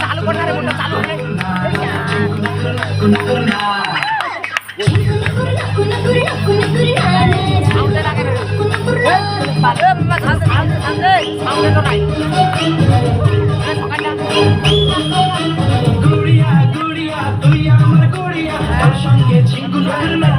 चालू करणार आहे मोठं चालू आहे গুড়িয়া গুড়িয়া তুই আমার গুড়িয়া তোর সঙ্গে ঝিঙ্গুনা করনা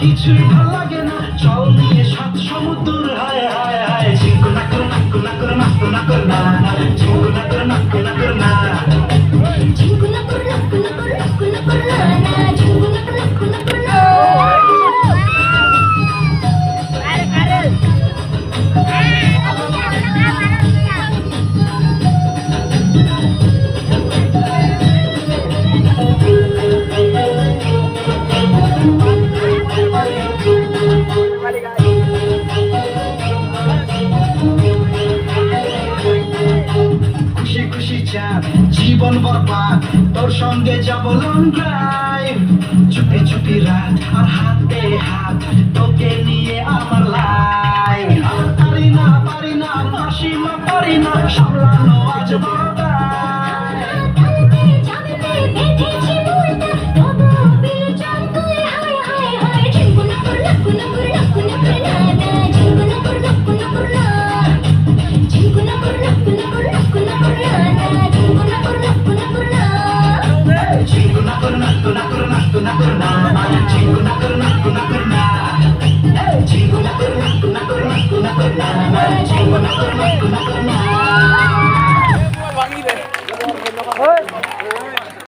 কিছুই ভালো লাগে না চল নিয়ে সাত সমুদ্র হায় হায় হায় ঝিঙ্গুনা করনা করনা করনা করনা করনা ঝিঙ্গুনা করনা করনা করনা ঝিঙ্গুনা করনা করনা করনা করনা করনা ঝিঙ্গুনা করনা করনা করনা জীবন বরবাদ তোর সঙ্গে যাব লং ড্রাইভ চুপি চুপি রাত আর হাতে হাত তোকে নিয়ে আমার লাইফ পারি না মাসিমা পারি না সামলানো আজ বড় Hey!